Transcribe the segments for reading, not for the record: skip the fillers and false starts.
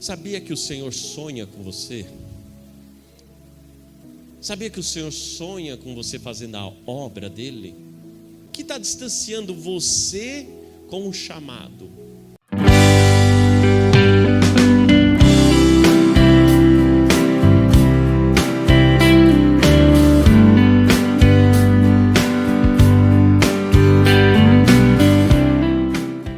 Sabia que o Senhor sonha com você? Sabia que o Senhor sonha com você fazendo a obra dele? O que está distanciando você com o chamado?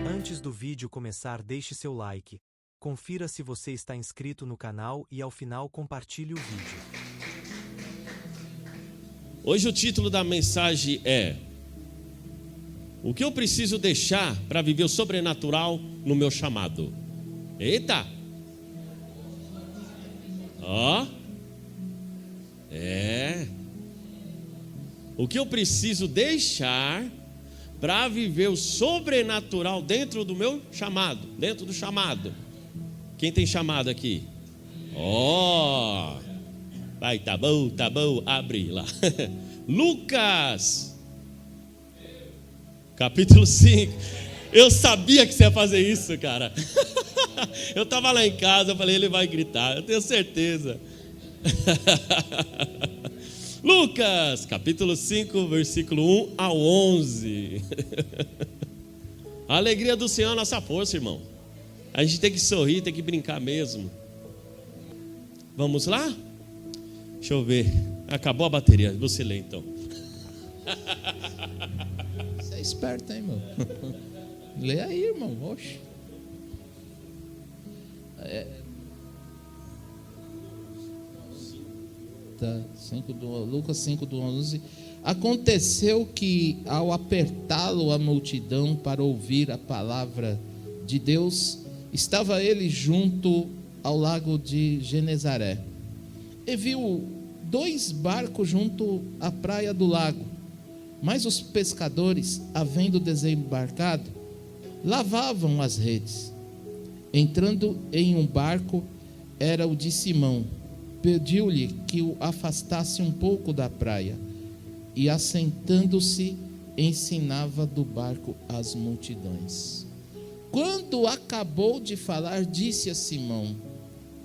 Antes do vídeo começar, deixe seu like. Confira se você está inscrito no canal e ao final compartilhe o vídeo. Hoje o título da mensagem é: o que eu preciso deixar para viver o sobrenatural no meu chamado? Eita! Ó! O que eu preciso deixar para viver o sobrenatural dentro do meu chamado, dentro do chamado. Quem tem chamado aqui? Ó! Vai, tá bom, abre lá. Lucas, capítulo 5. Eu sabia que você ia fazer isso, cara. Eu estava lá em casa, eu falei, ele vai gritar, eu tenho certeza. Lucas, capítulo 5, versículo 1 ao 11. A alegria do Senhor é a nossa força, irmão. A gente tem que sorrir, tem que brincar mesmo. Vamos lá? Deixa eu ver. Acabou a bateria, você lê então. Você é esperto, hein, irmão? Lê aí, irmão. Oxe. Lucas 5, do 11. Aconteceu que, ao apertá-lo a multidão para ouvir a palavra de Deus, estava ele junto ao lago de Genezaré. E viu 2 barcos junto à praia do lago. Mas os pescadores, havendo desembarcado, lavavam as redes. Entrando em um barco, era o de Simão. Pediu-lhe que o afastasse um pouco da praia. E, assentando-se, ensinava do barco as multidões. Quando acabou de falar, disse a Simão: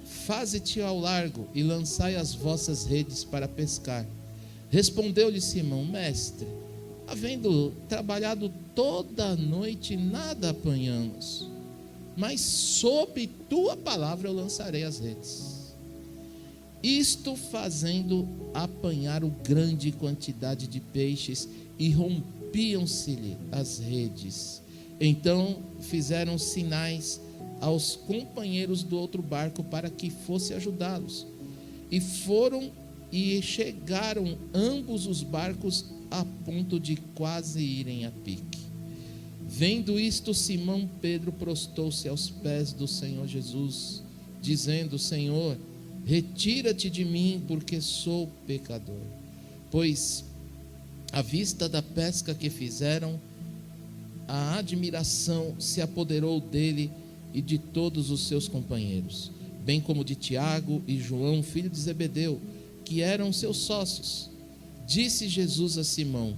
faze-te ao largo e lançai as vossas redes para pescar. Respondeu-lhe Simão: mestre, havendo trabalhado toda a noite, nada apanhamos, mas sob tua palavra eu lançarei as redes. Isto fazendo, apanharam grande quantidade de peixes e rompiam-se-lhe as redes. Então fizeram sinais aos companheiros do outro barco para que fosse ajudá-los. E foram e chegaram ambos os barcos a ponto de quase irem a pique. Vendo isto, Simão Pedro prostou-se aos pés do Senhor Jesus, dizendo: Senhor, retira-te de mim, porque sou pecador. Pois, à vista da pesca que fizeram, a admiração se apoderou dele e de todos os seus companheiros, bem como de Tiago e João, filho de Zebedeu, que eram seus sócios. Disse Jesus a Simão: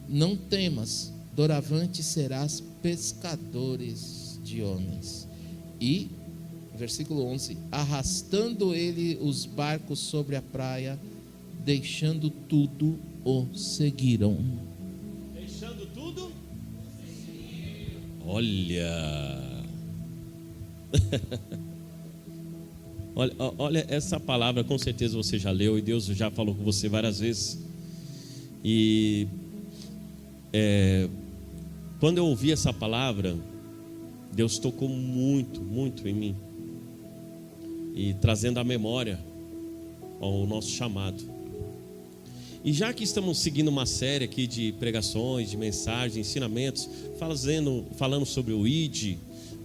não temas, doravante serás pescadores de homens. E, versículo 11, arrastando ele os barcos sobre a praia, deixando tudo, o seguiram. Deixando tudo? Olha. Olha, essa palavra com certeza você já leu e Deus já falou com você várias vezes. E quando eu ouvi essa palavra, Deus tocou muito, muito em mim, e trazendo à memória o nosso chamado. E já que estamos seguindo uma série aqui de pregações, de mensagens, de ensinamentos, falando sobre o ID,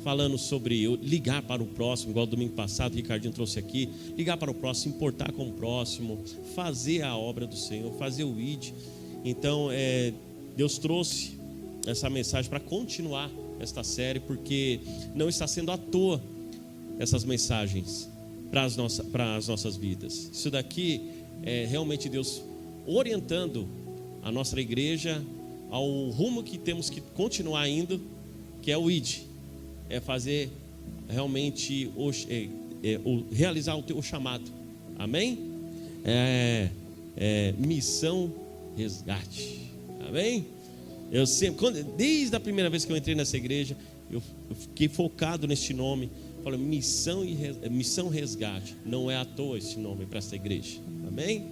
falando sobre ligar para o próximo, igual domingo passado o Ricardinho trouxe aqui, ligar para o próximo, importar com o próximo, fazer a obra do Senhor, fazer o ID. Então Deus trouxe essa mensagem para continuar esta série, porque não está sendo à toa essas mensagens para as nossas vidas. Isso daqui é realmente Deus orientando a nossa igreja ao rumo que temos que continuar indo, que é o ID. É fazer realmente realizar o teu chamado. Amém? Missão resgate. Amém? Eu sempre, desde a primeira vez que eu entrei nessa igreja, eu fiquei focado neste nome. Falei, missão resgate. Não é à toa esse nome para essa igreja. Amém?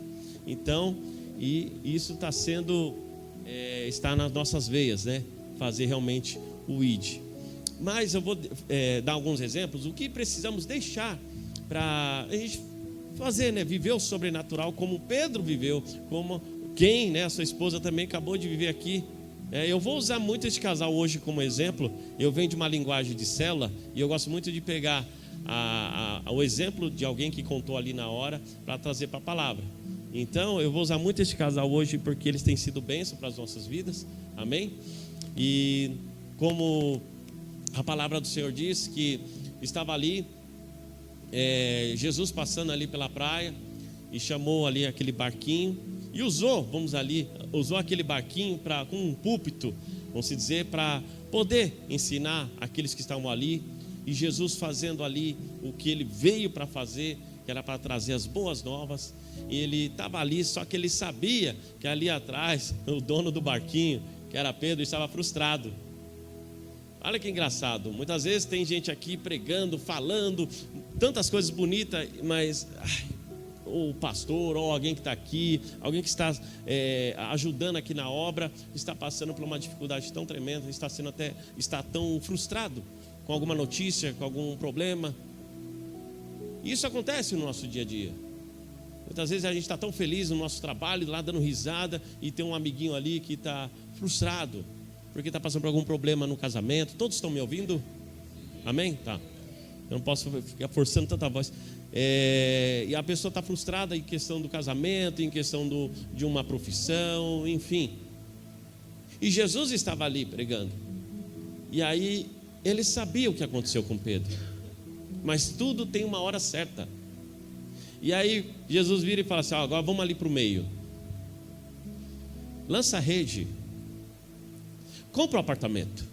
Então, e isso está sendo, está nas nossas veias, né? Fazer realmente o ID. Mas eu vou dar alguns exemplos. O que precisamos deixar para a gente fazer, né? Viver o sobrenatural como Pedro viveu, como quem, né? A sua esposa também acabou de viver aqui. Eu vou usar muito esse casal hoje como exemplo. Eu venho de uma linguagem de célula e eu gosto muito de pegar o exemplo de alguém que contou ali na hora para trazer para a palavra. Então eu vou usar muito esse casal hoje porque eles têm sido bênção para as nossas vidas. Amém? E como a palavra do Senhor diz que estava ali Jesus passando ali pela praia e chamou ali aquele barquinho e usou aquele barquinho com um púlpito, vamos dizer, para poder ensinar aqueles que estavam ali. E Jesus fazendo ali o que ele veio para fazer, que era para trazer as boas novas. E ele estava ali, só que ele sabia que ali atrás o dono do barquinho, que era Pedro, estava frustrado. Olha que engraçado, muitas vezes tem gente aqui pregando, falando tantas coisas bonitas, mas o pastor ou alguém que está aqui, alguém que está ajudando aqui na obra, está passando por uma dificuldade tão tremenda, está tão frustrado com alguma notícia, com algum problema. Isso acontece no nosso dia a dia. Muitas vezes a gente está tão feliz no nosso trabalho, lá dando risada, e tem um amiguinho ali que está frustrado, porque está passando por algum problema no casamento. Todos estão me ouvindo? Amém? Tá. Eu não posso ficar forçando tanta voz. E a pessoa está frustrada em questão do casamento, em questão de uma profissão, enfim. E Jesus estava ali pregando. E aí ele sabia o que aconteceu com Pedro. Mas tudo tem uma hora certa. E aí Jesus vira e fala assim: agora vamos ali para o meio. Lança a rede. Compra um apartamento.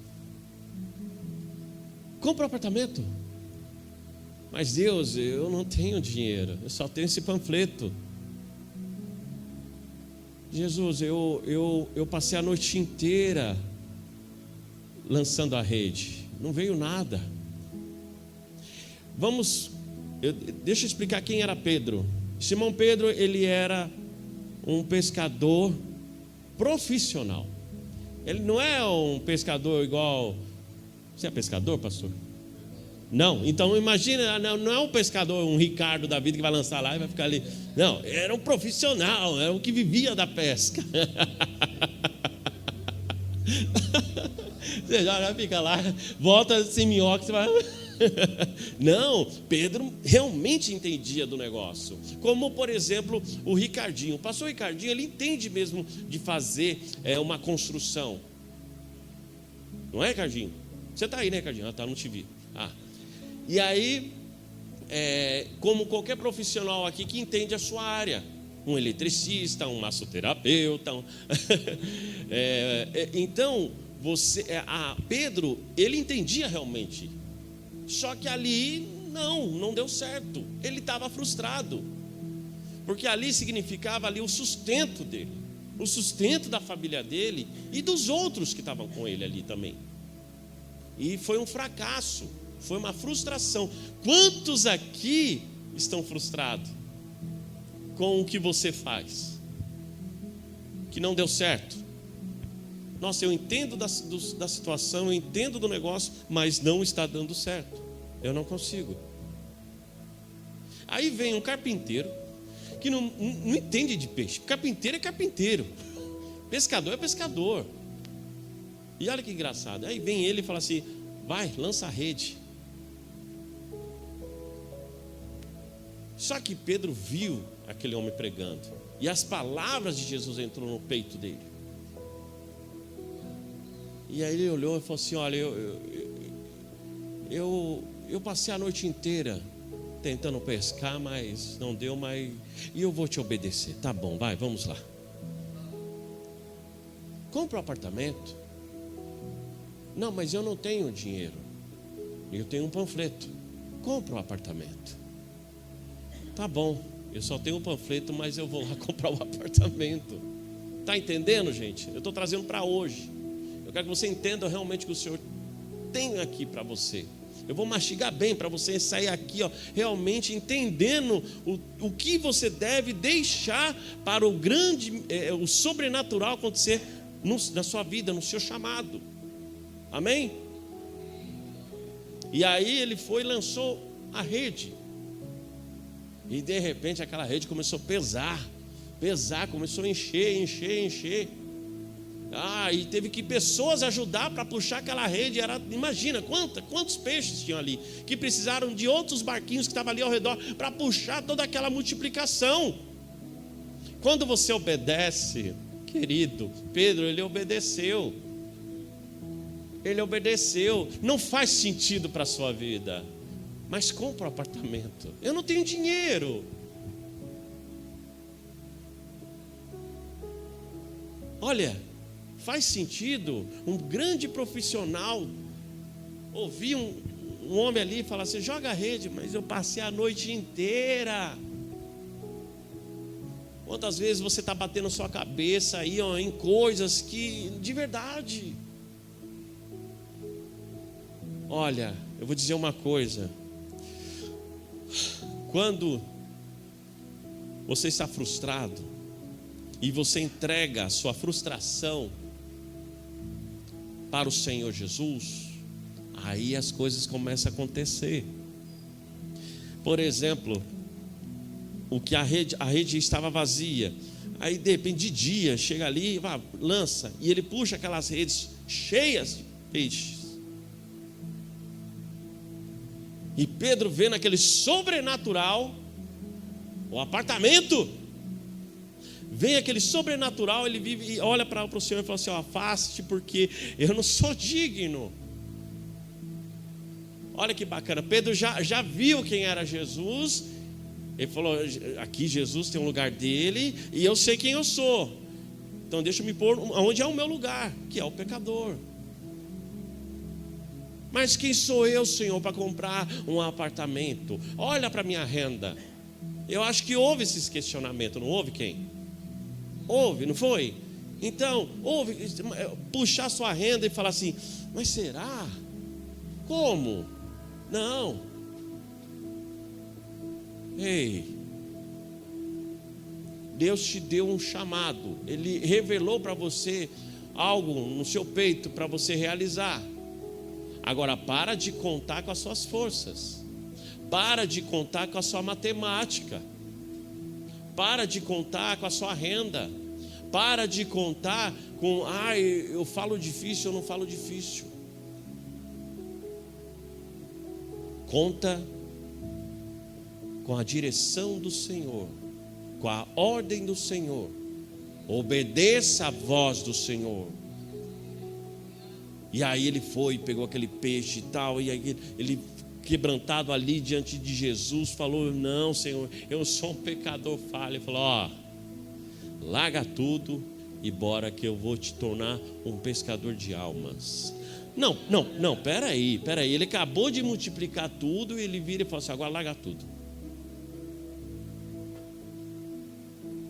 Compra um apartamento. Mas Deus, eu não tenho dinheiro, eu só tenho esse panfleto. Jesus, eu passei a noite inteira lançando a rede, não veio nada. Deixa eu explicar quem era Pedro. Simão Pedro, ele era um pescador profissional. Ele não é um pescador igual. Você é pescador, pastor? Não, então imagina, não é um pescador, um Ricardo da vida que vai lançar lá e vai ficar ali. Não, era um profissional, era um que vivia da pesca. Você já fica lá, volta sem minhoca, você vai. Não, Pedro realmente entendia do negócio. Como por exemplo o Ricardinho. O pastor Ricardinho, ele entende mesmo de fazer uma construção. Não é, Ricardinho? Você está aí, né, Ricardinho? Ah, tá, não te vi. E aí, como qualquer profissional aqui que entende a sua área, um eletricista, um massoterapeuta, então Pedro, ele entendia realmente. Só que ali não deu certo. Ele estava frustrado, porque ali significava ali o sustento dele, o sustento da família dele e dos outros que estavam com ele ali também. E foi um fracasso, foi uma frustração. Quantos aqui estão frustrados com o que você faz, que não deu certo? Nossa, eu entendo da situação, eu entendo do negócio, mas não está dando certo. Eu não consigo. Aí vem um carpinteiro que não entende de peixe. Carpinteiro é carpinteiro, pescador é pescador. E olha que engraçado. Aí vem ele e fala assim: vai, lança a rede. Só que Pedro viu aquele homem pregando, e as palavras de Jesus entrou no peito dele. E aí ele olhou e falou assim: olha, eu passei a noite inteira tentando pescar, mas não deu, e eu vou te obedecer. Tá bom, vai, vamos lá. Compra um apartamento. Não, mas eu não tenho dinheiro. Eu tenho um panfleto. compra um apartamento. Tá bom, eu só tenho um panfleto, mas eu vou lá comprar um apartamento. Está entendendo, gente? Eu estou trazendo para hoje. Eu quero que você entenda realmente o que o Senhor tem aqui para você. Eu vou mastigar bem para você sair aqui, realmente entendendo o que você deve deixar para o sobrenatural acontecer na sua vida, no seu chamado. Amém? E aí ele foi e lançou a rede. E de repente aquela rede começou a pesar, começou a encher. E teve que pessoas ajudar para puxar aquela rede. Imagina quantos peixes tinham ali, que precisaram de outros barquinhos que estavam ali ao redor para puxar toda aquela multiplicação. Quando você obedece, querido, Pedro, ele obedeceu. Não faz sentido para a sua vida, mas compra um apartamento. Eu não tenho dinheiro. Olha, faz sentido um grande profissional ouvir um homem ali falar assim: joga a rede, mas eu passei a noite inteira. Quantas vezes você está batendo sua cabeça aí em coisas que de verdade. Olha, eu vou dizer uma coisa. Quando você está frustrado e você entrega a sua frustração para o Senhor Jesus, aí as coisas começam a acontecer. Por exemplo, a rede estava vazia. Aí de repente de dia chega ali, lança, e ele puxa aquelas redes cheias de peixes. E Pedro vê naquele sobrenatural, o apartamento, vem aquele sobrenatural, ele vive e olha para o Senhor e fala assim: afaste, porque eu não sou digno. Olha que bacana, Pedro já viu quem era Jesus. Ele falou: aqui Jesus tem um lugar dele, e eu sei quem eu sou, então deixa eu me pôr onde é o meu lugar, que é o pecador. Mas quem sou eu, Senhor, para comprar um apartamento? Olha para a minha renda. Eu acho que houve esses questionamentos, não houve quem? Houve, não foi? Então, houve puxar sua renda e falar assim: mas será? Como? Não. Ei, Deus te deu um chamado. Ele revelou para você algo no seu peito para você realizar. Agora para de contar com as suas forças. Para de contar com a sua matemática. Para de contar com a sua renda. Para de contar com, eu falo difícil, eu não falo difícil. Conta com a direção do Senhor, com a ordem do Senhor. Obedeça a voz do Senhor. E aí ele foi, pegou aquele peixe e tal, e aí ele, quebrantado ali diante de Jesus, falou: não, Senhor, eu sou um pecador falho. Ele falou: larga tudo e bora que eu vou te tornar um pescador de almas. Não, peraí, ele acabou de multiplicar tudo, e ele vira e fala assim: agora larga tudo.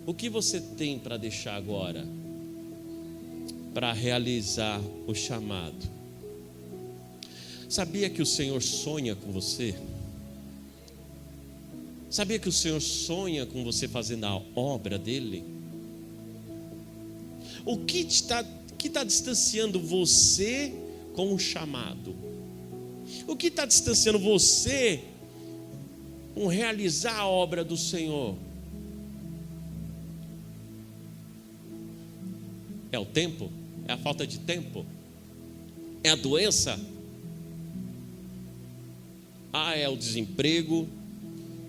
O que você tem para deixar agora para realizar o chamado? Sabia que o Senhor sonha com você? Sabia que o Senhor sonha com você fazendo a obra dele? O que está distanciando você com o chamado? O que está distanciando você com realizar a obra do Senhor? É o tempo? É a falta de tempo? É a doença? É o desemprego?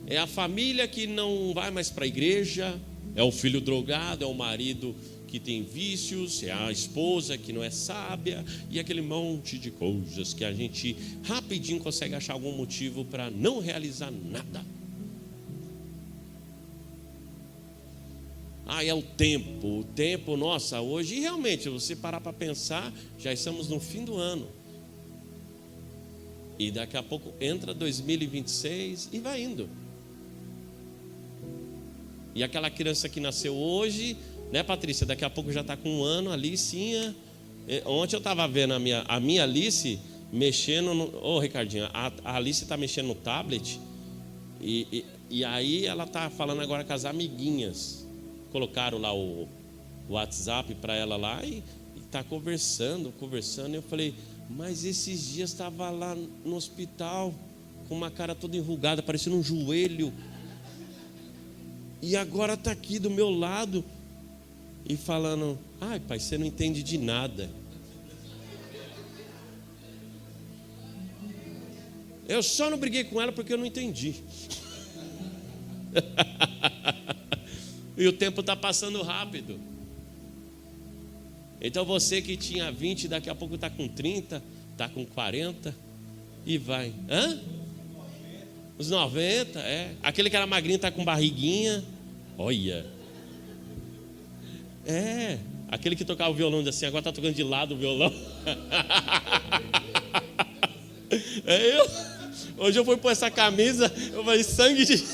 É a família que não vai mais para a igreja? É o filho drogado? É o marido que tem vícios? É a esposa que não é sábia? E aquele monte de coisas que a gente rapidinho consegue achar algum motivo para não realizar nada. É o tempo, nossa, hoje, e realmente, se você parar para pensar, já estamos no fim do ano. E daqui a pouco entra 2026 e vai indo. E aquela criança que nasceu hoje, né, Patrícia? Daqui a pouco já está com 1 ano, a Alicinha. Ontem eu estava vendo a minha Alice mexendo no... Ô, Ricardinho, a Alice está mexendo no tablet. E aí ela está falando agora com as amiguinhas. Colocaram lá o WhatsApp para ela lá e está conversando. E eu falei, mas esses dias estava lá no hospital com uma cara toda enrugada, parecendo um joelho. E agora está aqui do meu lado e falando, ai pai, você não entende de nada. Eu só não briguei com ela porque eu não entendi. E o tempo está passando rápido. Então você que tinha 20, daqui a pouco está com 30, está com 40 e vai. Hã? Os 90, é. Aquele que era magrinho está com barriguinha. Olha. É. Aquele que tocava o violão assim, agora está tocando de lado o violão. Hoje eu fui pôr essa camisa, eu falei, sangue de...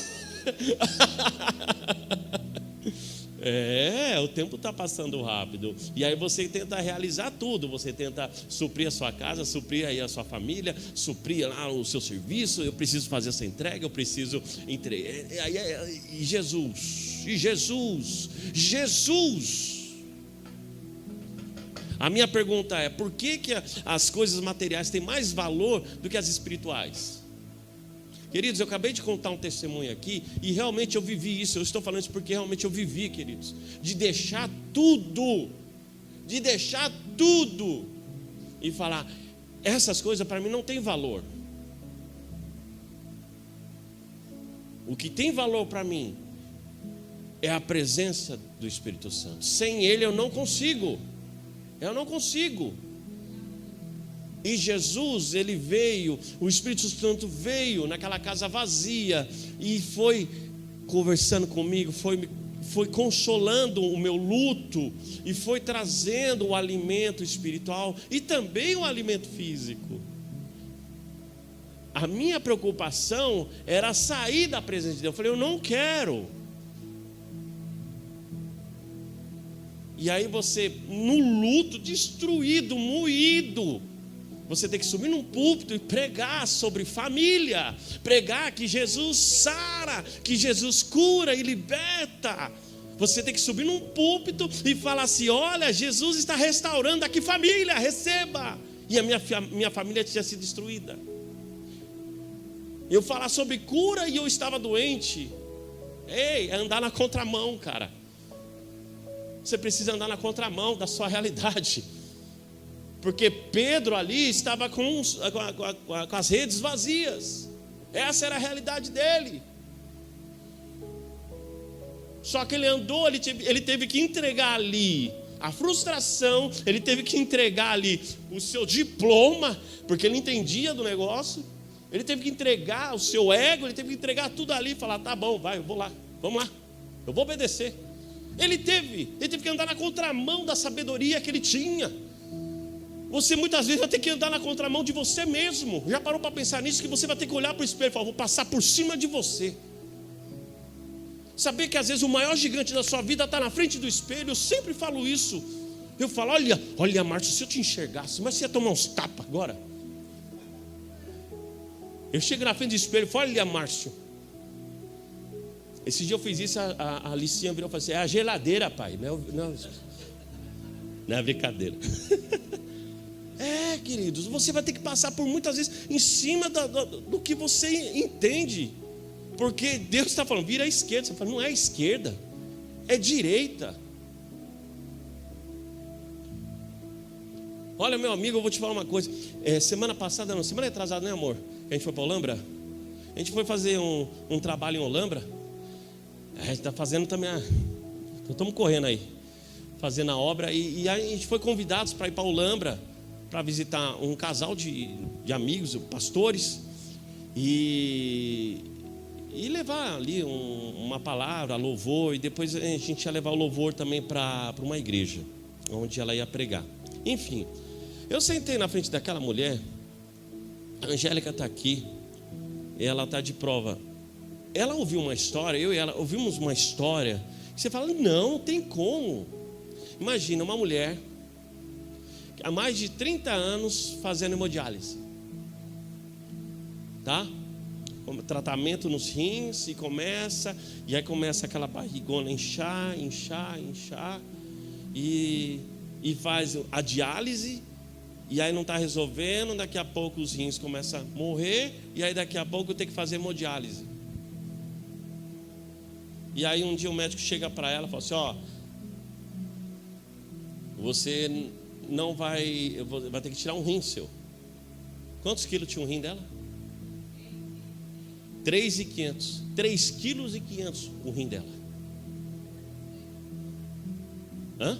O tempo está passando rápido. E aí você tenta realizar tudo. Você tenta suprir a sua casa, suprir aí a sua família, suprir lá o seu serviço. Eu preciso fazer essa entrega, eu preciso entregar. E Jesus. A minha pergunta é, por que as coisas materiais têm mais valor do que as espirituais? Queridos, eu acabei de contar um testemunho aqui e realmente eu vivi isso. Eu estou falando isso porque realmente eu vivi, queridos, de deixar tudo e falar, essas coisas para mim não tem valor. O que tem valor para mim é a presença do Espírito Santo. Sem Ele eu não consigo. E Jesus, ele veio, o Espírito Santo veio naquela casa vazia e foi conversando comigo, foi consolando o meu luto e foi trazendo o alimento espiritual e também o alimento físico. A minha preocupação era sair da presença de Deus. Eu falei, eu não quero. E aí você, no luto, destruído, moído, você tem que subir num púlpito e pregar sobre família, pregar que Jesus sara, que Jesus cura e liberta. Você tem que subir num púlpito e falar assim, olha, Jesus está restaurando aqui família, receba. E a minha família tinha sido destruída. Eu falar sobre cura e eu estava doente. É andar na contramão, cara. Você precisa andar na contramão da sua realidade. Porque Pedro ali estava com as redes vazias. Essa era a realidade dele. Só que ele andou, ele teve que entregar ali a frustração, ele teve que entregar ali o seu diploma, porque ele entendia do negócio. Ele teve que entregar o seu ego, ele teve que entregar tudo ali e falar, tá bom, vai, eu vou lá, vamos lá, eu vou obedecer. Ele teve que andar na contramão da sabedoria que ele tinha. Você muitas vezes vai ter que andar na contramão de você mesmo. Já parou para pensar nisso? Que você vai ter que olhar para o espelho e falar, vou passar por cima de você. Saber que às vezes o maior gigante da sua vida está na frente do espelho. Eu sempre falo isso. Eu falo, olha Márcio, se eu te enxergasse, mas você ia tomar uns tapas agora. Eu chego na frente do espelho e falo, olha Márcio. Esse dia eu fiz isso, a Alicinha virou e falou assim, é a geladeira, pai. Não é brincadeira. Queridos, você vai ter que passar por muitas vezes em cima do que você entende. Porque Deus está falando, vira à esquerda. Você fala, não é esquerda, é direita. Olha, meu amigo, eu vou te falar uma coisa. Semana retrasada, né, amor? A gente foi para Olambra. A gente foi fazer um trabalho em Olambra. A gente está fazendo também estamos correndo aí, fazendo a obra. E a gente foi convidados para ir para Olambra, para visitar um casal de amigos, pastores, e levar ali uma palavra, louvor, e depois a gente ia levar o louvor também para uma igreja, onde ela ia pregar. Enfim, eu sentei na frente daquela mulher, A Angélica está aqui, ela está de prova. Ela ouviu uma história, eu e ela ouvimos uma história, que você fala, não tem como. Imagina uma mulher, há mais de 30 anos fazendo hemodiálise, tá? Tratamento nos rins, e aí começa aquela barrigona inchar, e faz a diálise, e aí não está resolvendo, daqui a pouco os rins começam a morrer, e aí daqui a pouco tem que fazer hemodiálise. E aí um dia o médico chega para ela e fala assim, ó, você não vai ter que tirar um rim seu. Quantos quilos tinha um rim dela? 3,500. 3,5 quilos o rim dela. Hã?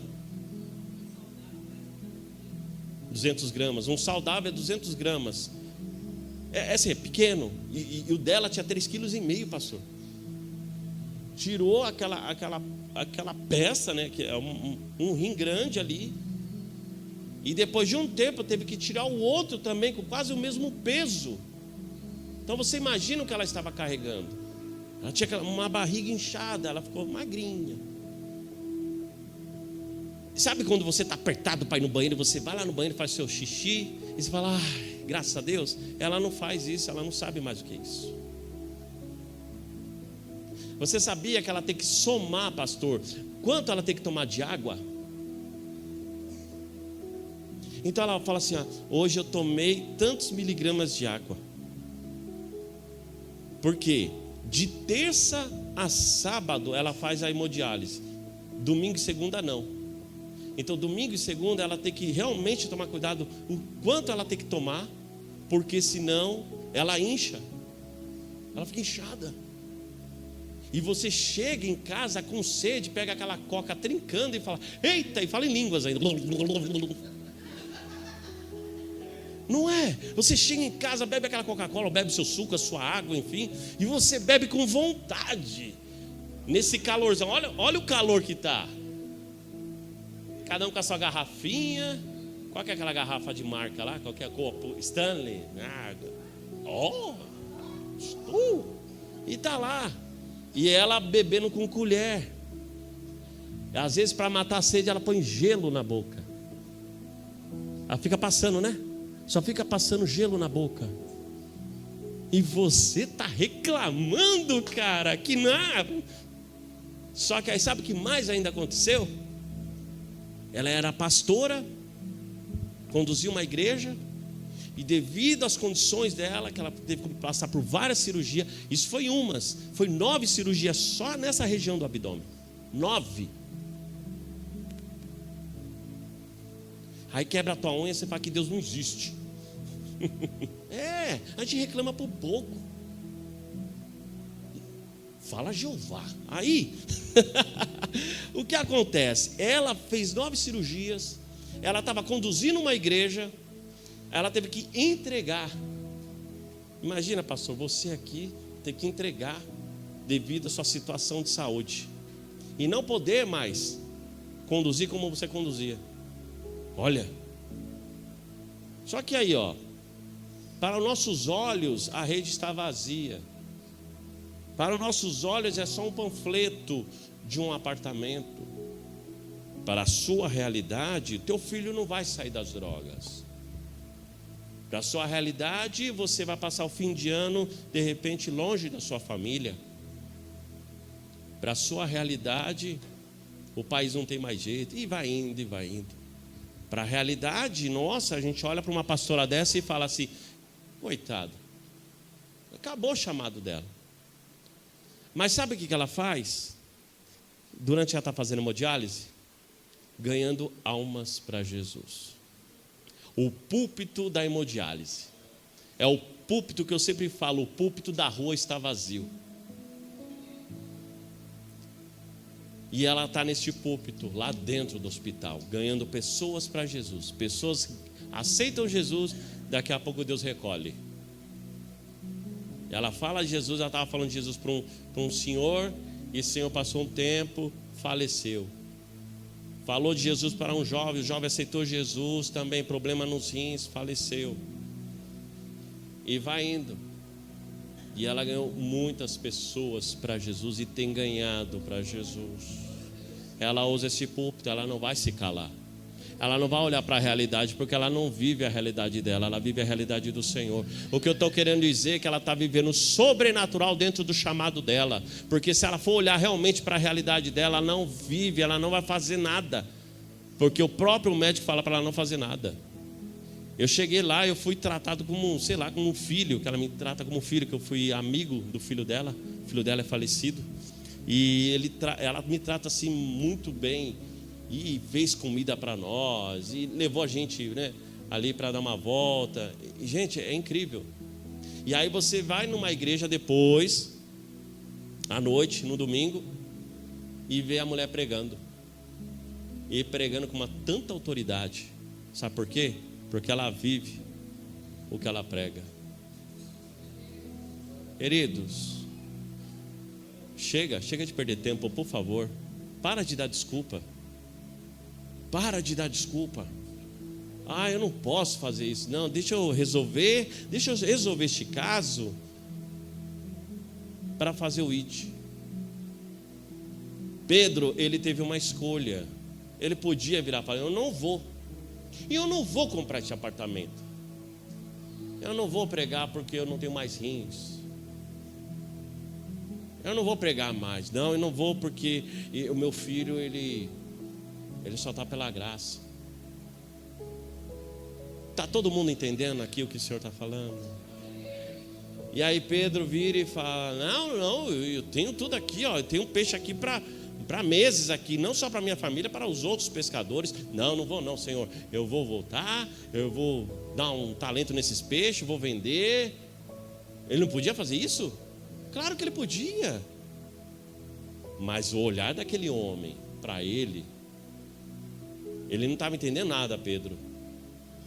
200 gramas. Um saudável é 200 gramas. É assim, é pequeno. E o dela tinha 3,5 quilos, pastor. Tirou aquela peça, né? Que é um rim grande ali. E depois de um tempo teve que tirar o outro também, com quase o mesmo peso. Então você imagina o que ela estava carregando. Ela tinha uma barriga inchada, ela ficou magrinha. Sabe quando você está apertado para ir no banheiro, você vai lá no banheiro, faz seu xixi, e você fala, graças a Deus. Ela não faz isso, ela não sabe mais o que é isso. Você sabia que ela tem que somar, pastor, quanto ela tem que tomar de água? Então ela fala assim, hoje eu tomei tantos miligramas de água. Por quê? De terça a sábado ela faz a hemodiálise. Domingo e segunda não. Então domingo e segunda ela tem que realmente tomar cuidado o quanto ela tem que tomar, porque senão ela incha. Ela fica inchada. E você chega em casa com sede, pega aquela coca trincando e fala, eita, e fala em línguas ainda. Não é? Você chega em casa, bebe aquela Coca-Cola, bebe seu suco, a sua água, enfim, e você bebe com vontade. Nesse calorzão, olha o calor que está. Cada um com a sua garrafinha. Qual que é aquela garrafa de marca lá? Qual que é a copo? Stanley? E tá lá. E ela bebendo com colher. Às vezes para matar a sede ela põe gelo na boca. Ela fica passando, né? Só fica passando gelo na boca. E você está reclamando, cara, que não. Só que aí sabe o que mais ainda aconteceu? Ela era pastora, conduzia uma igreja, e devido às condições dela, que ela teve que passar por várias cirurgias, isso foi 9 cirurgias só nessa região do abdômen. 9. Aí quebra a tua unha e você fala que Deus não existe. A gente reclama por pouco. Fala Jeová. Aí, o que acontece? Ela fez 9 cirurgias, ela estava conduzindo uma igreja, ela teve que entregar. Imagina, pastor, você aqui tem que entregar devido à sua situação de saúde e não poder mais conduzir como você conduzia. Olha, só que aí, para os nossos olhos a rede está vazia. Para os nossos olhos é só um panfleto de um apartamento. Para a sua realidade, teu filho não vai sair das drogas. Para a sua realidade, você vai passar o fim de ano, de repente, longe da sua família. Para a sua realidade, o país não tem mais jeito. E vai indo, e vai indo. Para a realidade, nossa, a gente olha para uma pastora dessa e fala assim, coitado, acabou o chamado dela. Mas sabe o que ela faz? Durante ela está fazendo hemodiálise, ganhando almas para Jesus. O púlpito da hemodiálise é o púlpito que eu sempre falo, o púlpito da rua está vazio. E ela está neste púlpito, lá dentro do hospital, ganhando pessoas para Jesus. Pessoas aceitam Jesus, daqui a pouco Deus recolhe. Ela fala de Jesus, ela estava falando de Jesus para um senhor, e esse senhor passou um tempo, faleceu. Falou de Jesus para um jovem, o jovem aceitou Jesus, também problema nos rins, faleceu. E vai indo. E ela ganhou muitas pessoas para Jesus e tem ganhado para Jesus. Ela usa esse púlpito, ela não vai se calar. Ela não vai olhar para a realidade, porque ela não vive a realidade dela, ela vive a realidade do Senhor. O que eu estou querendo dizer é que ela está vivendo o sobrenatural dentro do chamado dela. Porque se ela for olhar realmente para a realidade dela, ela não vive, ela não vai fazer nada. Porque o próprio médico fala para ela não fazer nada. Eu cheguei lá, eu fui tratado como, sei lá, como um filho, que ela me trata como um filho, que eu fui amigo do filho dela. O filho dela é falecido. E ela me trata assim muito bem. E fez comida para nós, e levou a gente, né, ali para dar uma volta. E, gente, é incrível. E aí você vai numa igreja depois, à noite, no domingo, e vê a mulher pregando. E pregando com uma tanta autoridade. Sabe por quê? Porque ela vive o que ela prega. Queridos, chega de perder tempo, por favor. Para de dar desculpa. Para de dar desculpa. Eu não posso fazer isso. Não, deixa eu resolver este caso para fazer o ID. Pedro, ele teve uma escolha. Ele podia virar e falar: eu não vou. E eu não vou comprar esse apartamento. Eu não vou pregar porque eu não tenho mais rins. Eu não vou pregar mais. Não, eu não vou porque o meu filho, ele só está pela graça. Está todo mundo entendendo aqui o que o Senhor está falando? E aí Pedro vira e fala: não, eu tenho tudo aqui, ó, eu tenho um peixe aqui para meses aqui, não só para minha família, para os outros pescadores. Não vou não, Senhor. Eu vou voltar, eu vou dar um talento nesses peixes, vou vender. Ele não podia fazer isso? Claro que ele podia. Mas o olhar daquele homem para ele não estava entendendo nada, Pedro.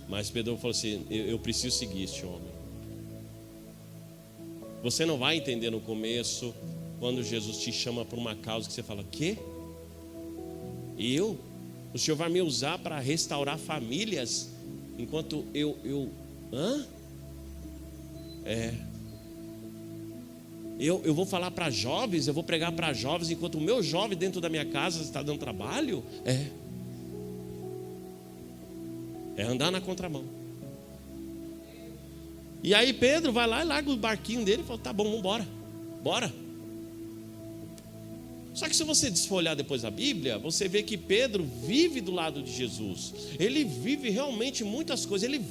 Mas Pedro falou assim: eu preciso seguir este homem. Você não vai entender no começo, quando Jesus te chama por uma causa que você fala: quê? O Senhor vai me usar para restaurar famílias, enquanto eu vou falar para jovens, eu vou pregar para jovens, enquanto o meu jovem dentro da minha casa está dando trabalho? É andar na contramão. E aí Pedro vai lá e larga o barquinho dele e fala: tá bom, vamos embora. Bora. Só que se você desfolhar depois a Bíblia, você vê que Pedro vive do lado de Jesus. Ele vive realmente muitas coisas. Ele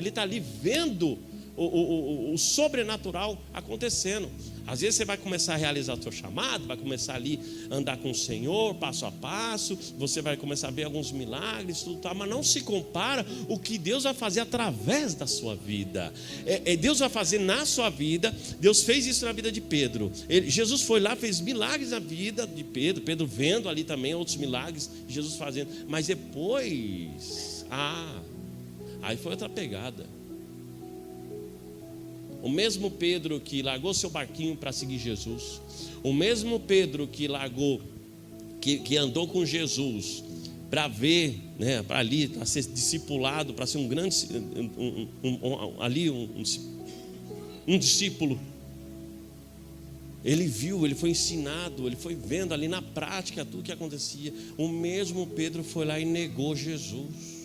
está ali vendo o sobrenatural acontecendo. Às vezes você vai começar a realizar o seu chamado, vai começar ali a andar com o Senhor, passo a passo, você vai começar a ver alguns milagres, tudo tal, mas não se compara o que Deus vai fazer através da sua vida. Deus vai fazer na sua vida. Deus fez isso na vida de Pedro. Jesus foi lá, fez milagres na vida de Pedro. Pedro vendo ali também outros milagres, Jesus fazendo. Mas depois, aí foi outra pegada. O mesmo Pedro que largou seu barquinho para seguir Jesus, o mesmo Pedro que largou, que andou com Jesus para ver, né, para ali, para ser discipulado, para ser um grande, um discípulo. Ele viu, ele foi ensinado, ele foi vendo ali na prática tudo que acontecia. O mesmo Pedro foi lá e negou Jesus.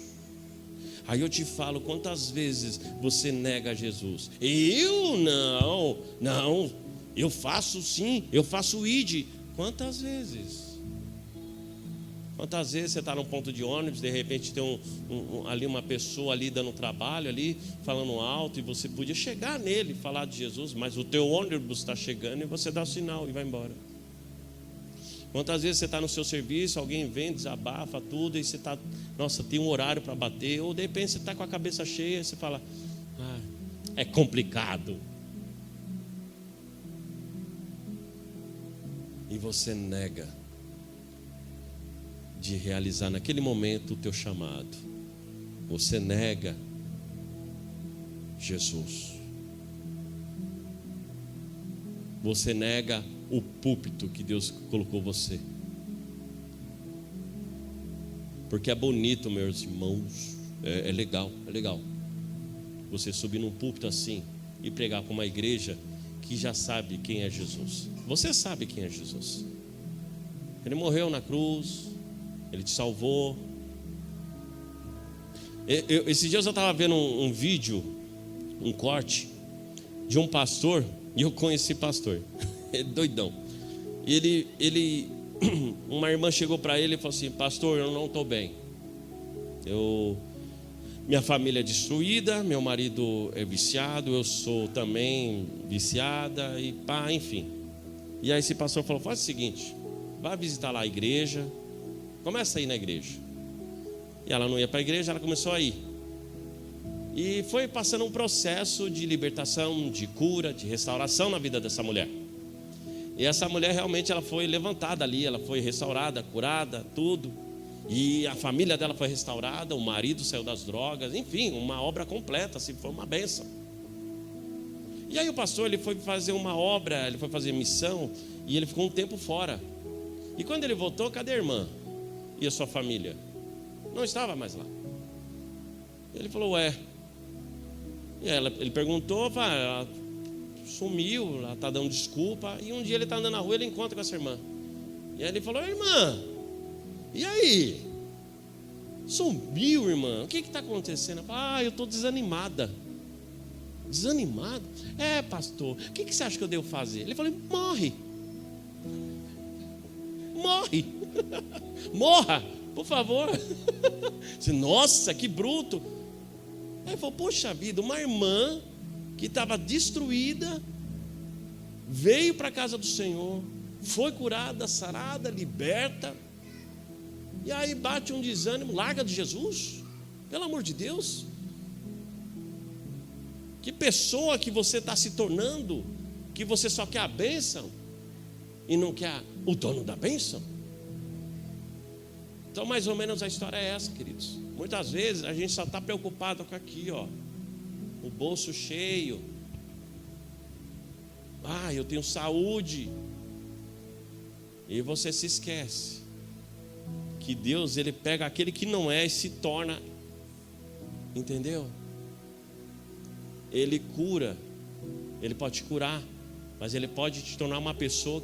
Aí eu te falo, quantas vezes você nega Jesus? Eu não, eu faço sim, eu faço o ID. Quantas vezes? Quantas vezes você está num ponto de ônibus, de repente tem ali uma pessoa ali dando trabalho, ali falando alto, e você podia chegar nele e falar de Jesus, mas o teu ônibus está chegando e você dá o sinal e vai embora. Quantas vezes você está no seu serviço, alguém vem, desabafa tudo, e você está, nossa, tem um horário para bater, ou de repente você está com a cabeça cheia e você fala: é complicado. E você nega de realizar naquele momento o teu chamado. Você nega Jesus. Você nega o púlpito que Deus colocou você. Porque é bonito, meus irmãos, é legal. Você subir num púlpito assim, e pregar para uma igreja que já sabe quem é Jesus. Você sabe quem é Jesus. Ele morreu na cruz, Ele te salvou. Esses dias eu estava vendo um vídeo, um corte de um pastor, e eu conheci pastor, é doidão. Uma irmã chegou para ele e falou assim: pastor, eu não estou bem. Minha família é destruída, meu marido é viciado, eu sou também viciada, e pá, enfim. E aí esse pastor falou: faz o seguinte, vai visitar lá a igreja, começa a ir na igreja. E ela não ia para a igreja, ela começou a ir. E foi passando um processo de libertação, de cura, de restauração na vida dessa mulher. E essa mulher realmente ela foi levantada ali, ela foi restaurada, curada, tudo. E a família dela foi restaurada, o marido saiu das drogas, enfim, uma obra completa, assim, foi uma bênção. E aí o pastor ele foi fazer uma obra, ele foi fazer missão, e ele ficou um tempo fora. E quando ele voltou, cadê a irmã e a sua família? Não estava mais lá. Ele falou: ué. E ele perguntou, ela sumiu, ela está dando desculpa. E um dia ele está andando na rua, ele encontra com essa irmã. E aí ele falou: irmã, e aí? Sumiu, irmã, o que está acontecendo? Ela falou: eu estou desanimada. Desanimado? É, pastor, o que você acha que eu devo fazer? Ele falou: morre. Morre. Morra, por favor. Nossa, que bruto. Aí ele falou: poxa vida, uma irmã que estava destruída veio para a casa do Senhor, foi curada, sarada, liberta. E aí bate um desânimo, larga de Jesus, pelo amor de Deus. Que pessoa que você está se tornando, que você só quer a bênção e não quer o dono da bênção? Então mais ou menos a história é essa, queridos. Muitas vezes a gente só está preocupado com aqui, ó, o bolso cheio. Eu tenho saúde. E você se esquece que Deus, Ele pega aquele que não é e se torna, entendeu? Ele cura, Ele pode te curar, mas Ele pode te tornar uma pessoa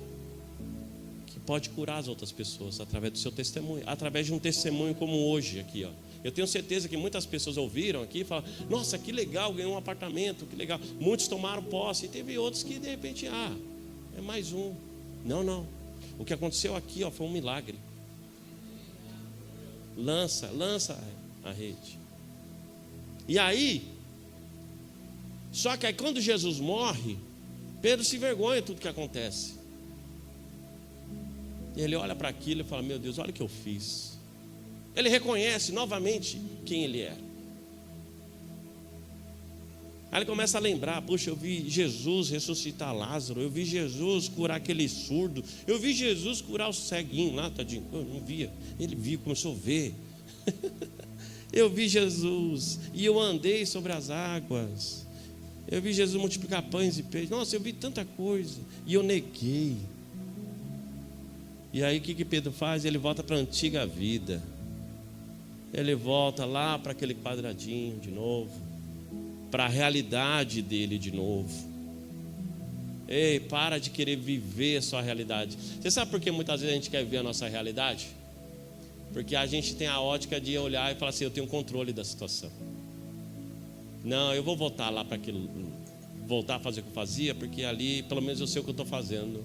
que pode curar as outras pessoas através do seu testemunho, através de um testemunho como hoje aqui, ó. Eu tenho certeza que muitas pessoas ouviram aqui e falaram: nossa, que legal, ganhou um apartamento, que legal. Muitos tomaram posse, e teve outros que de repente, é mais um. Não. O que aconteceu aqui, ó, foi um milagre. Lança a rede. E aí, só que aí quando Jesus morre, Pedro se envergonha de tudo que acontece. E ele olha para aquilo e fala: meu Deus, olha o que eu fiz. Ele reconhece novamente quem ele é. Aí ele começa a lembrar: puxa, eu vi Jesus ressuscitar Lázaro, eu vi Jesus curar aquele surdo, eu vi Jesus curar o ceguinho lá, tadinho, eu não via, ele viu, começou a ver. Eu vi Jesus, e eu andei sobre as águas, eu vi Jesus multiplicar pães e peixes, nossa, eu vi tanta coisa, e eu neguei. E aí o que Pedro faz? Ele volta para a antiga vida, ele volta lá para aquele quadradinho de novo, para a realidade dele de novo. Ei, para de querer viver a sua realidade. Você sabe por que muitas vezes a gente quer viver a nossa realidade? Porque a gente tem a ótica de olhar e falar assim: eu tenho controle da situação. Não, eu vou voltar lá para aquilo, voltar a fazer o que eu fazia, porque ali pelo menos eu sei o que eu estou fazendo.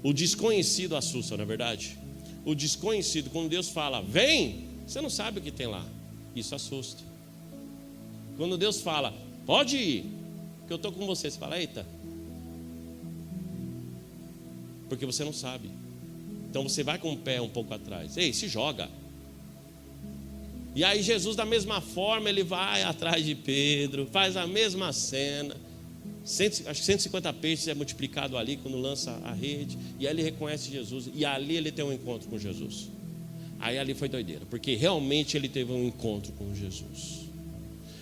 O desconhecido assusta, não é verdade? O desconhecido, quando Deus fala: vem, você não sabe o que tem lá. Isso assusta. Quando Deus fala: pode ir, que eu estou com você, você fala: eita. Porque você não sabe. Então você vai com o pé um pouco atrás. Ei, se joga. E aí Jesus, da mesma forma, ele vai atrás de Pedro, faz a mesma cena. Acho que 150 peixes é multiplicado ali quando lança a rede. E aí ele reconhece Jesus. E ali ele tem um encontro com Jesus. Aí ali foi doideira, porque realmente ele teve um encontro com Jesus.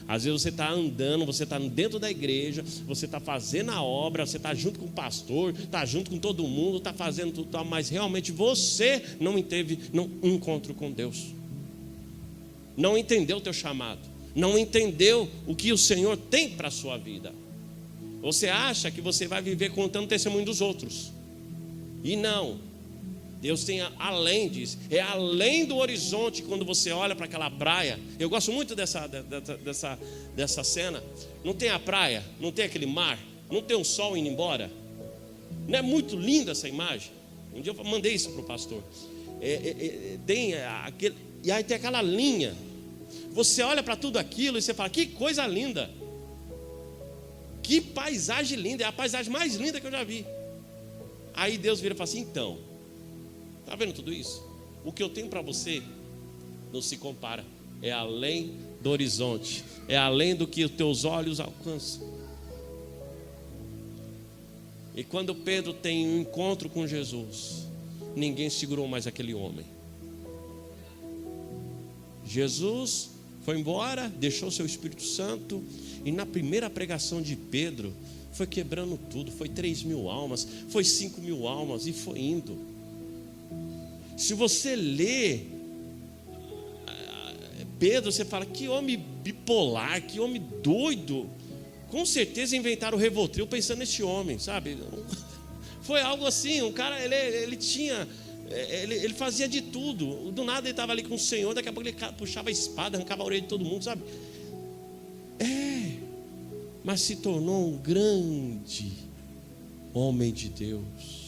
Às vezes você está andando, você está dentro da igreja, você está fazendo a obra, você está junto com o pastor, está junto com todo mundo, está fazendo tudo, mas realmente você não teve um encontro com Deus. Não entendeu o teu chamado. não entendeu o que o Senhor tem para a sua vida. Você acha que você vai viver contando o testemunho dos outros, e não. Deus tem além disso, é além do horizonte. Quando você olha para aquela praia, eu gosto muito dessa cena. Não tem a praia, não tem aquele mar, não tem um sol indo embora. Não é muito linda essa imagem? Um dia eu mandei isso para o pastor. Tem aquele, e aí tem aquela linha. Você olha para tudo aquilo e você fala: que coisa linda, que paisagem linda, é a paisagem mais linda que eu já vi. Aí Deus vira e fala assim: então, está vendo tudo isso? O que eu tenho para você não se compara, é além do horizonte, é além do que os teus olhos alcançam. E quando Pedro tem um encontro com Jesus, ninguém segurou mais aquele homem. Jesus foi embora, deixou o seu Espírito Santo, e na primeira pregação de Pedro, foi quebrando tudo. Foi 3.000 almas, foi 5.000 almas, e foi indo. Se você lê Pedro, você fala: que homem bipolar, que homem doido. Com certeza inventaram o Rivotril pensando nesse homem, sabe? Foi algo assim. Um cara, ele tinha, ele fazia de tudo. Do nada ele estava ali com o Senhor, daqui a pouco ele puxava a espada, arrancava a orelha de todo mundo, sabe? Mas se tornou um grande homem de Deus.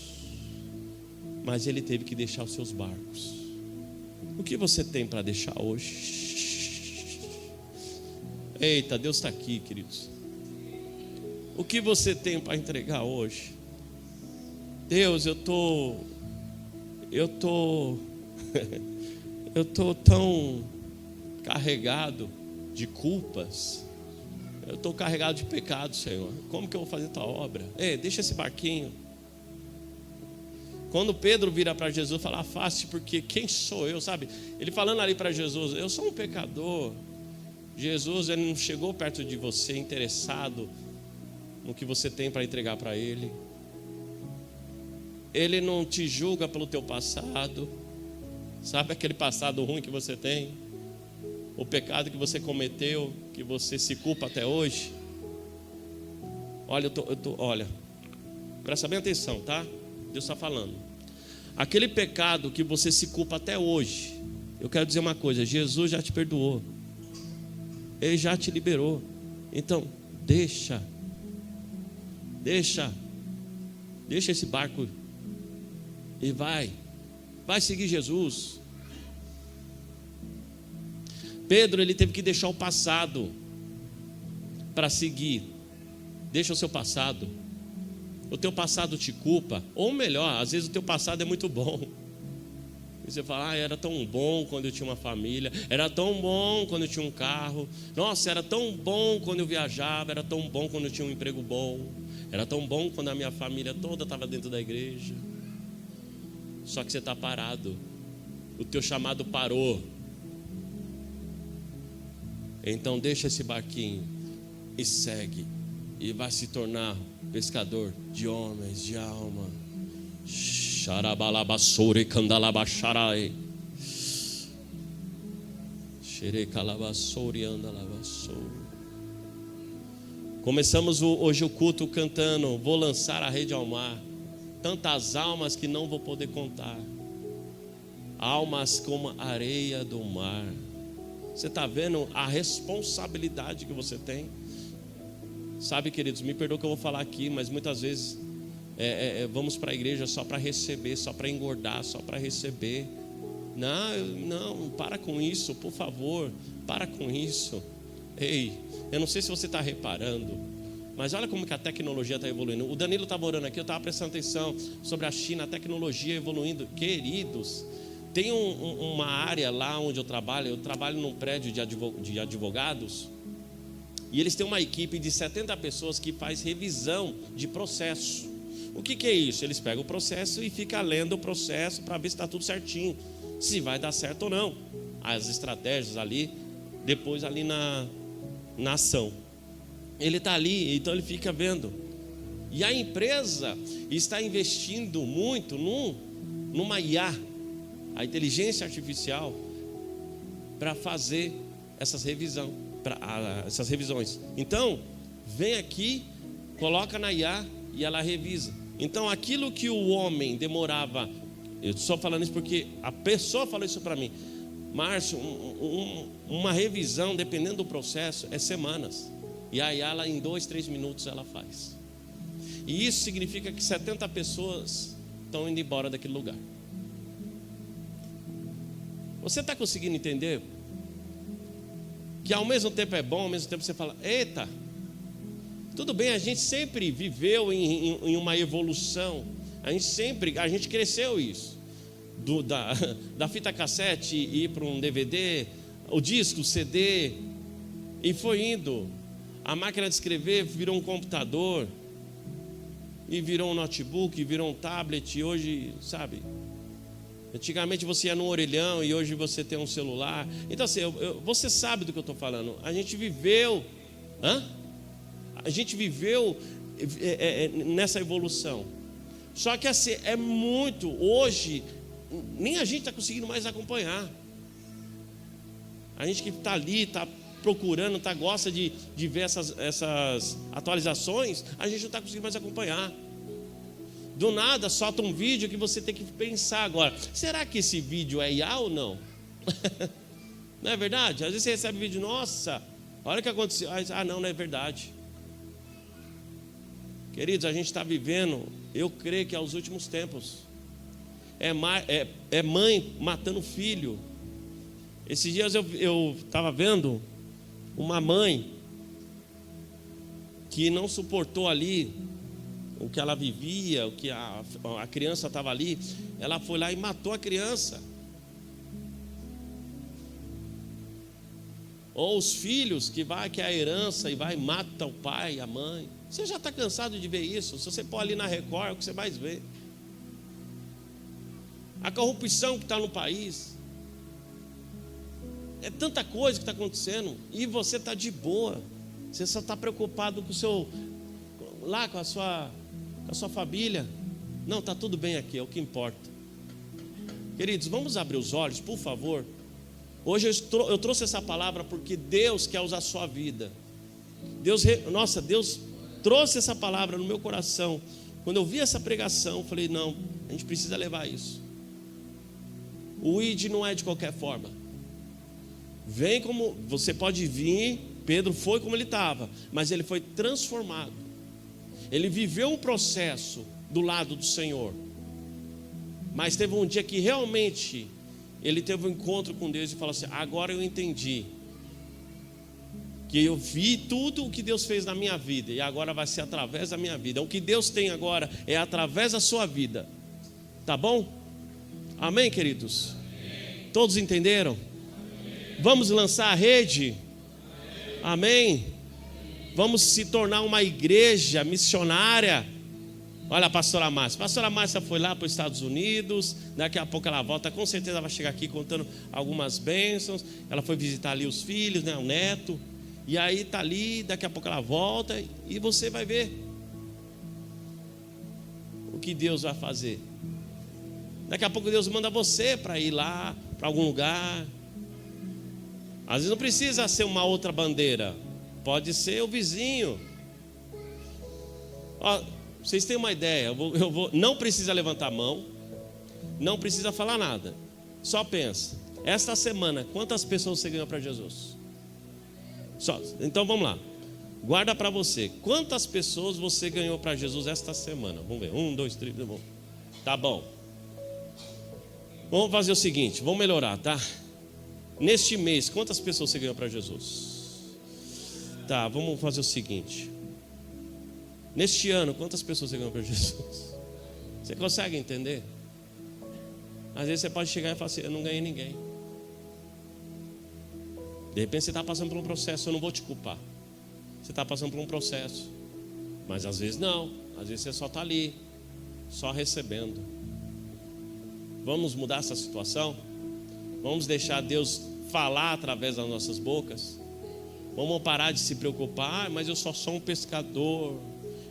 Mas ele teve que deixar os seus barcos. O que você tem para deixar hoje? Eita, Deus está aqui, queridos. O que você tem para entregar hoje? Deus, eu tô tão carregado de culpas. Eu estou carregado de pecado, Senhor. Como que eu vou fazer tua obra? Deixa esse barquinho. Quando Pedro vira para Jesus e fala: afaste, porque quem sou eu, sabe? Ele falando ali para Jesus: eu sou um pecador. Jesus, ele não chegou perto de você interessado no que você tem para entregar para ele. Ele não te julga pelo teu passado. Sabe aquele passado ruim que você tem? O pecado que você cometeu, que você se culpa até hoje? Olha, olha, presta bem atenção, tá? Deus está falando. Aquele pecado que você se culpa até hoje, eu quero dizer uma coisa: Jesus já te perdoou, Ele já te liberou. Então, deixa esse barco e vai seguir Jesus. Pedro, ele teve que deixar o passado para seguir. Deixa o seu passado. O teu passado te culpa, ou melhor, às vezes o teu passado é muito bom. E você fala: era tão bom quando eu tinha uma família, era tão bom quando eu tinha um carro, nossa, era tão bom quando eu viajava, era tão bom quando eu tinha um emprego bom, era tão bom quando a minha família toda estava dentro da igreja. Só que você está parado, o teu chamado parou. Então deixa esse barquinho e segue, e vai se tornar pescador de homens, de alma. Xarabalabassore candalabaxarai. Xerecalabassore andalabassore. Começamos hoje o culto cantando: vou lançar a rede ao mar. Tantas almas que não vou poder contar. Almas como a areia do mar. Você está vendo a responsabilidade que você tem? Sabe, queridos, me perdoa que eu vou falar aqui, mas muitas vezes vamos para a igreja só para receber, só para engordar, só para receber. Não, para com isso, por favor, para com isso. Ei, eu não sei se você está reparando, mas olha como que a tecnologia está evoluindo. O Danilo estava orando aqui, eu estava prestando atenção sobre a China, a tecnologia evoluindo. Queridos, tem uma área lá onde eu trabalho num prédio de advogados, e eles têm uma equipe de 70 pessoas que faz revisão de processo. O que é isso? Eles pegam o processo e ficam lendo o processo para ver se está tudo certinho, se vai dar certo ou não, as estratégias ali, depois ali na ação. Ele está ali, então ele fica vendo. E a empresa está investindo muito numa IA, a inteligência artificial, para fazer essas revisões. essas revisões. Então, vem aqui, coloca na IA e ela revisa. Então, aquilo que o homem demorava, eu estou falando isso porque a pessoa falou isso para mim. Márcio, uma revisão, dependendo do processo, é semanas. E aí ela, em 2, 3 minutos, ela faz. E isso significa que 70 pessoas estão indo embora daquele lugar. Você está conseguindo entender? Que ao mesmo tempo é bom, ao mesmo tempo você fala, eita, tudo bem, a gente sempre viveu em uma evolução. A gente cresceu isso. Da fita cassete ir para um DVD, o disco, o CD, e foi indo. A máquina de escrever virou um computador, e virou um notebook, e virou um tablet, e hoje, sabe, antigamente você ia no orelhão e hoje você tem um celular. Então assim, você sabe do que eu estou falando. A gente viveu nessa evolução. Só que assim, é muito, hoje nem a gente está conseguindo mais acompanhar. A gente que está ali, está procurando, gosta de ver essas atualizações, a gente não está conseguindo mais acompanhar. Do nada solta um vídeo que você tem que pensar agora, será que esse vídeo é IA ou não? Não é verdade? Às vezes você recebe vídeo, nossa, olha o que aconteceu. Não é verdade. Queridos, a gente está vivendo, eu creio que é os últimos tempos. É mãe matando filho. Esses dias eu estava vendo uma mãe que não suportou ali o que ela vivia, o que a criança estava ali. Ela foi lá e matou a criança. Ou os filhos que é a herança e vai e mata o pai, a mãe. Você já está cansado de ver isso? Se você pôr ali na Record, é o que você mais vê. A corrupção que está no país. É tanta coisa que está acontecendo. E você está de boa. Você só está preocupado com o seu... Lá com a sua família. Não, está tudo bem aqui, é o que importa. Queridos, vamos abrir os olhos, por favor. Hoje eu trouxe essa palavra porque Deus quer usar a sua vida. Deus trouxe essa palavra no meu coração. Quando eu vi essa pregação, eu falei, não, a gente precisa levar isso. O ID não é de qualquer forma. Vem como, você pode vir, Pedro foi como ele estava, mas ele foi transformado. Ele viveu um processo do lado do Senhor. Mas teve um dia que realmente ele teve um encontro com Deus e falou assim, agora eu entendi. Que eu vi tudo o que Deus fez na minha vida e agora vai ser através da minha vida. O que Deus tem agora é através da sua vida. Tá bom? Amém, queridos? Amém. Todos entenderam? Amém. Vamos lançar a rede? Amém. Amém? Vamos se tornar uma igreja missionária. Olha a pastora Márcia. A pastora Márcia foi lá para os Estados Unidos. Daqui a pouco ela volta. Com certeza ela vai chegar aqui contando algumas bênçãos. Ela foi visitar ali os filhos, né, o neto. E aí está ali, daqui a pouco ela volta. E você vai ver o que Deus vai fazer. Daqui a pouco Deus manda você para ir lá, para algum lugar. Às vezes não precisa ser uma outra bandeira. Pode ser o vizinho. Ó, vocês têm uma ideia, não precisa levantar a mão, não precisa falar nada. Só pensa, esta semana, quantas pessoas você ganhou para Jesus? Então vamos lá, guarda para você. Quantas pessoas você ganhou para Jesus esta semana? Vamos ver, 1, 2, 3, tá bom. Vamos fazer o seguinte, vamos melhorar, tá? Neste mês, quantas pessoas você ganhou para Jesus? Tá, vamos fazer o seguinte. Neste ano, quantas pessoas você ganhou para Jesus? Você consegue entender? Às vezes você pode chegar e falar assim, eu não ganhei ninguém. De repente você está passando por um processo, eu não vou te culpar. Você está passando por um processo. Mas às vezes não, às vezes você só está ali, só recebendo. Vamos mudar essa situação? Vamos deixar Deus falar através das nossas bocas? Vamos parar de se preocupar, mas eu só sou um pescador,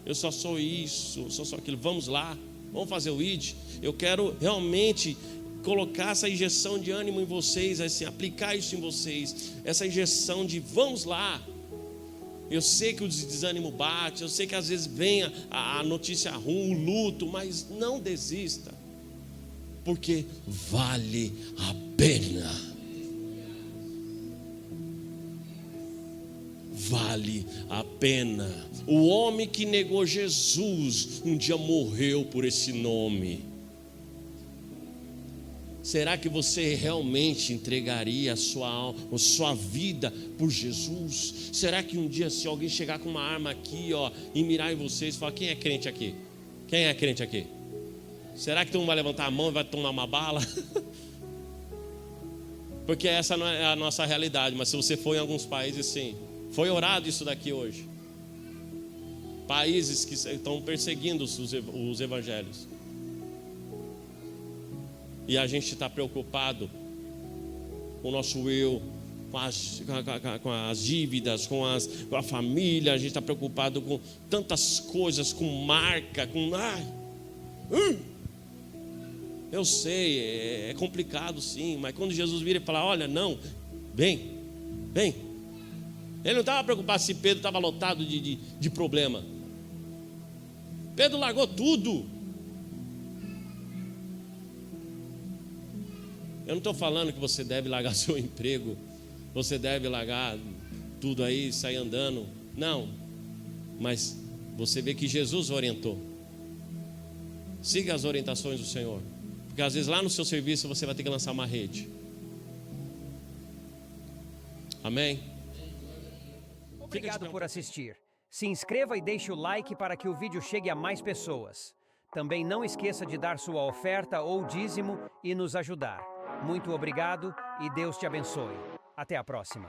eu só sou isso, eu só sou aquilo. Vamos lá, vamos fazer o ID. Eu quero realmente colocar essa injeção de ânimo em vocês, assim, aplicar isso em vocês, essa injeção de vamos lá. Eu sei que o desânimo bate, eu sei que às vezes vem a notícia ruim, o luto, mas não desista, porque vale a pena. Vale a pena. O homem que negou Jesus um dia morreu por esse nome. Será que você realmente entregaria a sua vida por Jesus? Será que um dia, se alguém chegar com uma arma aqui, e mirar em vocês, falar: quem é crente aqui? Quem é crente aqui? Será que todo mundo vai levantar a mão e vai tomar uma bala? Porque essa não é a nossa realidade. Mas se você for em alguns países, sim. Foi orado isso daqui hoje. Países que estão perseguindo os evangelhos. E a gente está preocupado com o nosso eu, com as dívidas, com a família. A gente está preocupado com tantas coisas, com marca, eu sei, é complicado sim. Mas quando Jesus vira e fala: olha, não, vem. Ele não estava preocupado se Pedro estava lotado de problema. Pedro largou tudo. Eu não estou falando que você deve largar seu emprego, você deve largar tudo aí, sair andando. Não. Mas você vê que Jesus orientou. Siga as orientações do Senhor. Porque às vezes lá no seu serviço você vai ter que lançar uma rede. Amém? Obrigado por assistir. Se inscreva e deixe o like para que o vídeo chegue a mais pessoas. Também não esqueça de dar sua oferta ou dízimo e nos ajudar. Muito obrigado e Deus te abençoe. Até a próxima.